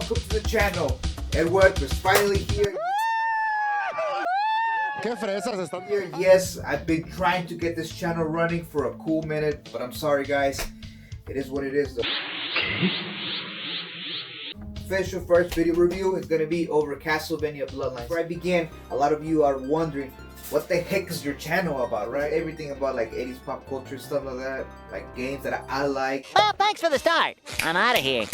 welcome to the channel. ElEdwhatup is finally here. Yes, I've been trying to get this channel running for a cool minute, but I'm sorry guys. It is what it is though. Official first video review is going to be over Castlevania Bloodlines. Before I begin, a lot of you are wondering, what the heck is your channel about, right? Everything about like 80s pop culture, stuff like that, like games that I like. Well, thanks for the start. I'm out of here.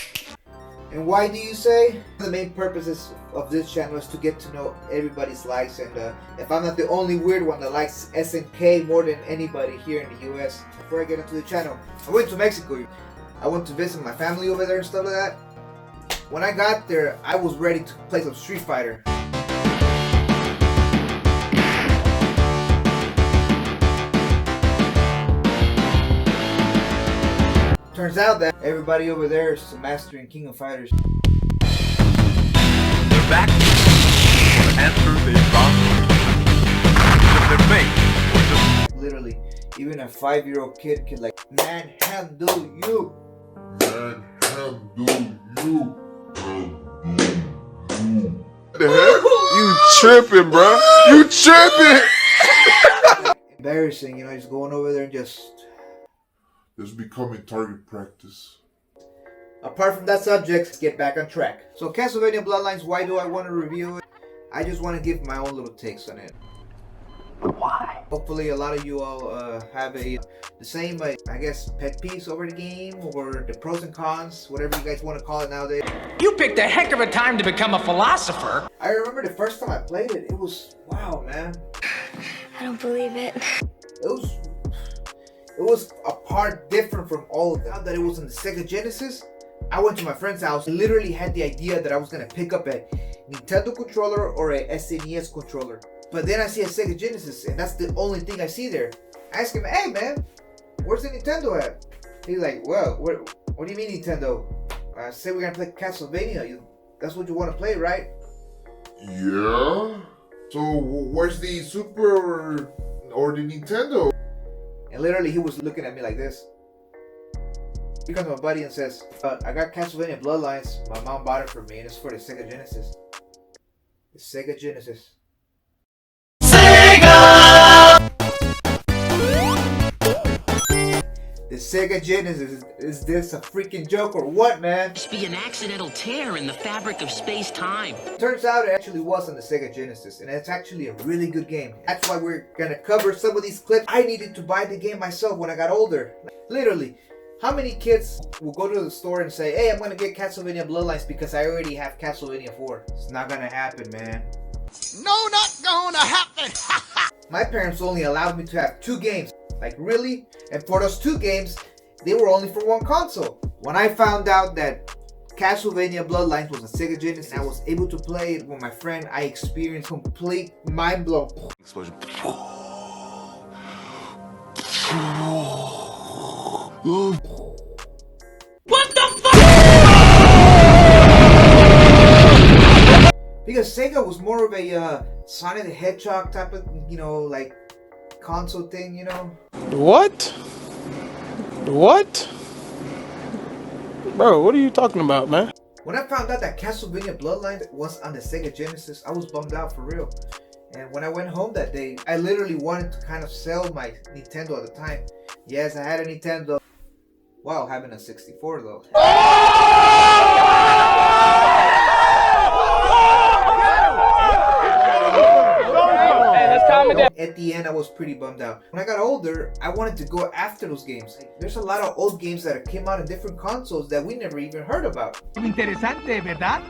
And why do you say? The main purpose of this channel is to get to know everybody's likes, and if I'm not the only weird one that likes SNK more than anybody here in the US. Before I get into the channel, I went to Mexico. I went to visit my family over there and stuff like that. When I got there, I was ready to play some Street Fighter. Turns out that everybody over there is mastering King of Fighters. They're back for the answer they found. Their fate was just literally, even a 5-year-old kid can like manhandle you. The heck? You tripping, bro? You tripping? Embarrassing, you know, just going over there and just becoming target practice. Apart from that subject, let's get back on track. So Castlevania Bloodlines, why do I want to review it? I just want to give my own little takes on it. Why? Hopefully a lot of you all have the same, I guess, pet peeves over the game, or the pros and cons, whatever you guys want to call it nowadays. You picked a heck of a time to become a philosopher. I remember the first time I played it, it was, wow, man. I don't believe it. It was a part different from all of them. Now that it was on the Sega Genesis, I went to my friend's house and literally had the idea that I was going to pick up a Nintendo controller or a SNES controller. But then I see a Sega Genesis and that's the only thing I see there. I ask him, hey man, where's the Nintendo at? He's like, well, what do you mean Nintendo? I said we're going to play Castlevania. That's what you want to play, right? Yeah. So where's the Super or the Nintendo? And literally he was looking at me like this. Here comes my buddy and says, I got Castlevania Bloodlines. My mom bought it for me and it's for the Sega Genesis. The Sega Genesis. The Sega Genesis, is this a freaking joke or what, man? Must be an accidental tear in the fabric of space-time. Turns out it actually was on the Sega Genesis, and it's actually a really good game. That's why we're gonna cover some of these clips. I needed to buy the game myself when I got older. Literally, how many kids will go to the store and say, hey, I'm gonna get Castlevania Bloodlines because I already have Castlevania 4? It's not gonna happen, man. No, not gonna happen. My parents only allowed me to have 2 games. Like, really? And for those 2 games, they were only for 1 console. When I found out that Castlevania Bloodlines was a Sega Genesis and I was able to play it with my friend, I experienced complete mind blow. Explosion. What the fuck? Because Sega was more of a Sonic the Hedgehog type of, you know, like console thing, you know? What? What? Bro, what are you talking about, man? When I found out that Castlevania Bloodlines was on the Sega Genesis, I was bummed out for real. And when I went home that day, I literally wanted to kind of sell my Nintendo at the time. Yes, I had a Nintendo. Wow, having a 64 though. At the end, I was pretty bummed out. When I got older, I wanted to go after those games. Like, there's a lot of old games that came out on different consoles that we never even heard about. Interesante, ¿verdad?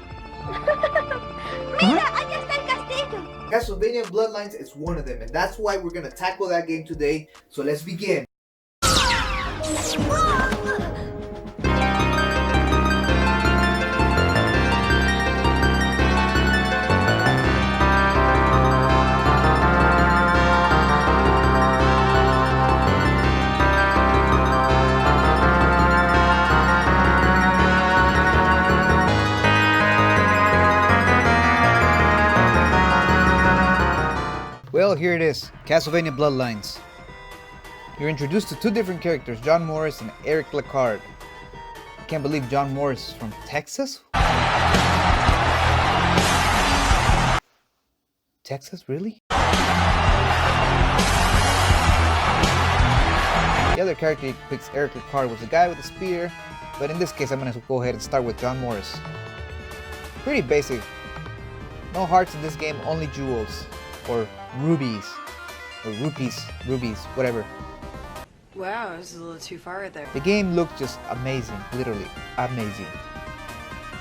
Mira, allá está el castillo. Castlevania Bloodlines is one of them, and that's why we're gonna tackle that game today. So let's begin. Well, here it is, Castlevania Bloodlines. You're introduced to 2 different characters, John Morris and Eric Lacard. I can't believe John Morris is from Texas. Texas, really? The other character he picks, Eric Ricard, was a guy with a spear, but in this case I'm gonna go ahead and start with John Morris. Pretty basic. No hearts in this game, only jewels. Or rubies. Or rupees, whatever. Wow, this is a little too far there. The game looked just amazing, literally amazing.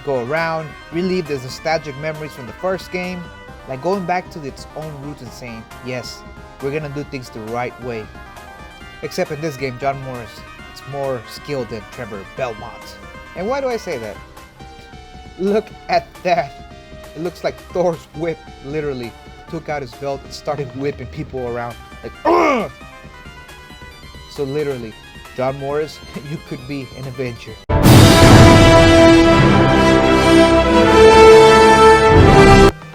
Go around, relive the nostalgic memories from the first game, like going back to its own roots and saying, yes, we're gonna do things the right way. Except in this game, John Morris is more skilled than Trevor Belmont. And why do I say that? Look at that. It looks like Thor's whip, literally. Took out his belt and started whipping people around. Like, ugh! So literally, John Morris, you could be an Avenger.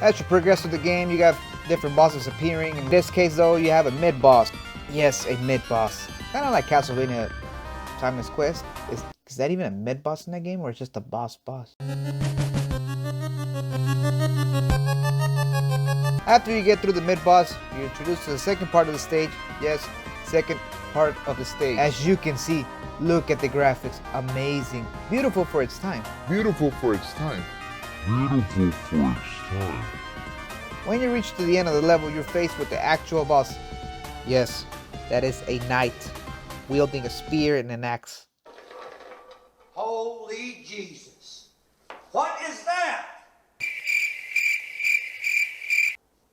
As you progress through the game, you got different bosses appearing. In this case though, you have a mid-boss. Yes, a mid-boss. Kind of like Castlevania Timeless Quest. Is that even a mid-boss in that game, or is it just a boss? After you get through the mid-boss, you're introduced to the second part of the stage. Yes, second part of the stage. As you can see, look at the graphics. Amazing. Beautiful for its time. Beautiful for its time. Beautiful for its time. When you reach to the end of the level, you're faced with the actual boss. Yes, that is a knight wielding a spear and an axe. Holy Jesus. What is that?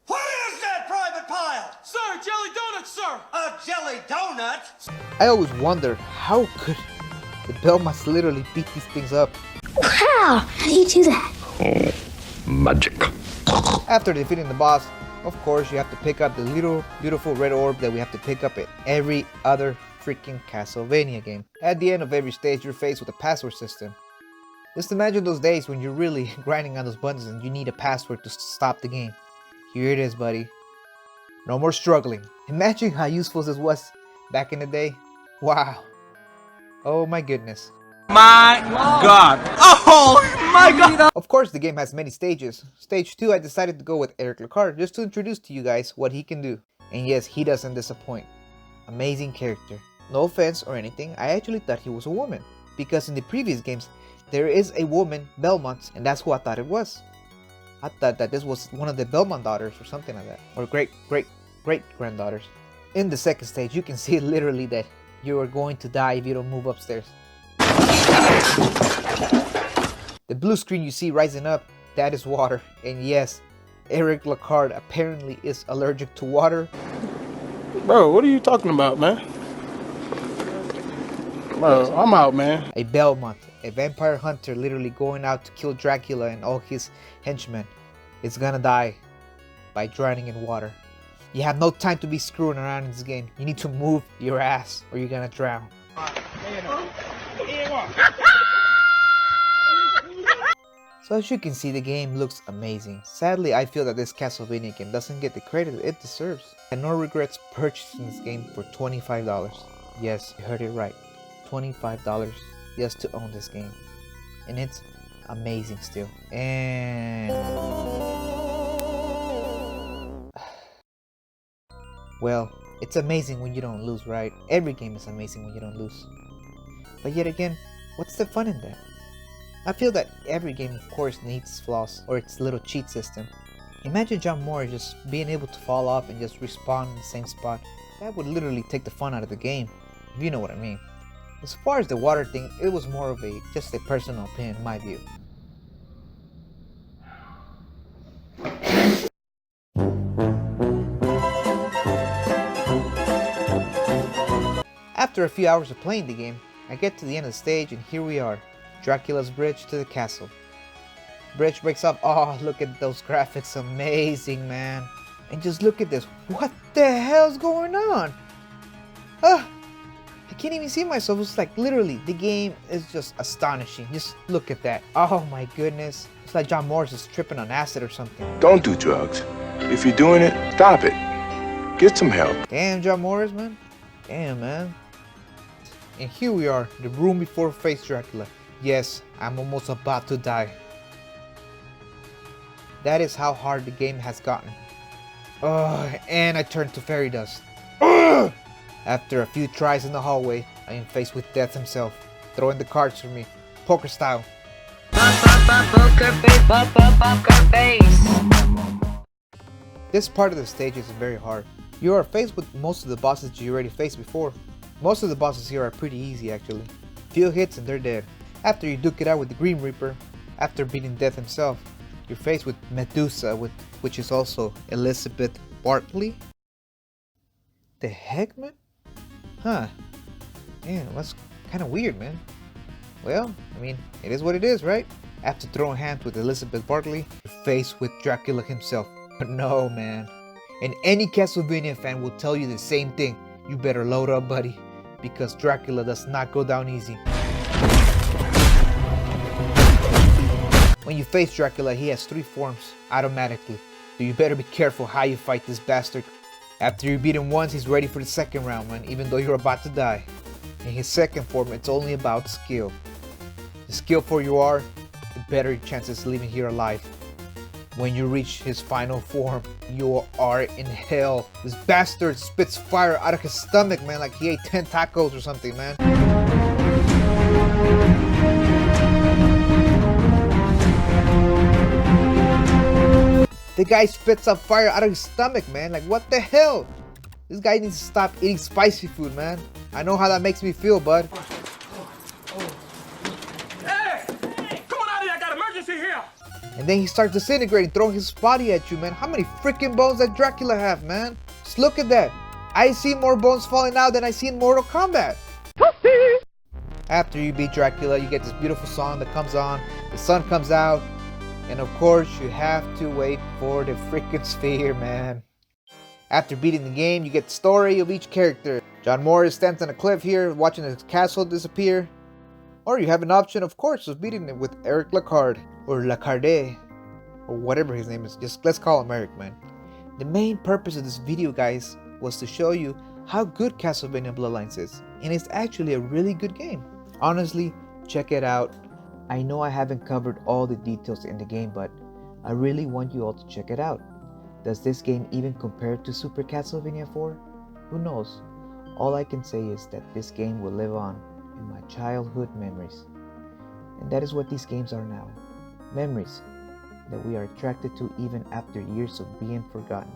What is that, Private Pile? Sir, jelly donut, sir! A jelly donut? I always wonder, how could the Belmonts literally beat these things up? Wow, how do you do that? Magic. After defeating the boss, of course, you have to pick up the little beautiful red orb that we have to pick up in every other freaking Castlevania game. At the end of every stage, you're faced with a password system. Just imagine those days when you're really grinding on those buttons and you need a password to stop the game. Here it is, buddy. No more struggling. Imagine how useful this was back in the day. Wow. Oh my goodness. My God. Oh my God. Of course, the game has many stages. Stage 2, I decided to go with Eric Ricard just to introduce to you guys what he can do. And yes, he doesn't disappoint. Amazing character. No offense or anything, I actually thought he was a woman. Because in the previous games, there is a woman, Belmont, and that's who I thought it was. I thought that this was one of the Belmont daughters or something like that. Or great granddaughters. In the second stage, you can see literally that you are going to die if you don't move upstairs. The blue screen you see rising up, that is water. And yes, Eric Ricard apparently is allergic to water. Bro, what are you talking about, man? Bro, I'm out, man. A Belmont, a vampire hunter literally going out to kill Dracula and all his henchmen, is gonna die by drowning in water. You have no time to be screwing around in this game. You need to move your ass or you're gonna drown. So as you can see, the game looks amazing. Sadly, I feel that this Castlevania game doesn't get the credit it deserves. And no regrets purchasing this game for $25. Yes, you heard it right. $25 just to own this game. And it's amazing still. And well, it's amazing when you don't lose, right? Every game is amazing when you don't lose. But yet again, what's the fun in that? I feel that every game of course needs flaws or its little cheat system. Imagine John Morris just being able to fall off and just respawn in the same spot. That would literally take the fun out of the game, if you know what I mean. As far as the water thing, it was more of just a personal opinion in my view. After a few hours of playing the game, I get to the end of the stage and here we are. Dracula's bridge to the castle. Bridge breaks up. Oh, look at those graphics. Amazing, man. And just look at this. What the hell's going on? I can't even see myself. It's like literally the game is just astonishing. Just look at that. Oh my goodness. It's like John Morris is tripping on acid or something. Don't do drugs. If you're doing it, stop it. Get some help. Damn, John Morris, man. Damn, man. And here we are, the room before face Dracula. Yes, I'm almost about to die. That is how hard the game has gotten. And I turn to fairy dust. Ugh! After a few tries in the hallway, I am faced with death himself, throwing the cards for me, poker style. Poker face. This part of the stage is very hard. You are faced with most of the bosses you already faced before. Most of the bosses here are pretty easy actually. Few hits and they're dead. After you duke it out with the Grim Reaper, after beating death himself, you're faced with Medusa, which is also Elizabeth Bartley. The heck, man? Huh. Man, that's kind of weird, man. Well, I mean, it is what it is, right? After throwing hands with Elizabeth Bartley, you're faced with Dracula himself. But no, man. And any Castlevania fan will tell you the same thing. You better load up, buddy, because Dracula does not go down easy. When you face Dracula, he has 3 forms automatically. So you better be careful how you fight this bastard. After you beat him once, he's ready for the second round, man, even though you're about to die. In his second form, it's only about skill. The skillful you are, the better your chances leaving here alive. When you reach his final form, you are in hell. This bastard spits fire out of his stomach, man, like he ate 10 tacos or something, man. The guy spits up fire out of his stomach, man. Like, what the hell? This guy needs to stop eating spicy food, man. I know how that makes me feel, bud. Hey! Come on out of here! I got emergency here! And then he starts disintegrating, throwing his body at you, man. How many freaking bones does Dracula have, man? Just look at that. I see more bones falling out than I see in Mortal Kombat. After you beat Dracula, you get this beautiful song that comes on. The sun comes out. And of course, you have to wait for the freaking sphere, man. After beating the game, you get the story of each character. John Morris stands on a cliff here, watching his castle disappear. Or you have an option, of course, of beating it with Eric Lacard, or Lacarde, or whatever his name is. Just let's call him Eric, man. The main purpose of this video, guys, was to show you how good Castlevania Bloodlines is. And it's actually a really good game. Honestly, check it out. I know I haven't covered all the details in the game, but I really want you all to check it out. Does this game even compare to Super Castlevania 4? Who knows? All I can say is that this game will live on in my childhood memories. And that is what these games are now. Memories that we are attracted to even after years of being forgotten.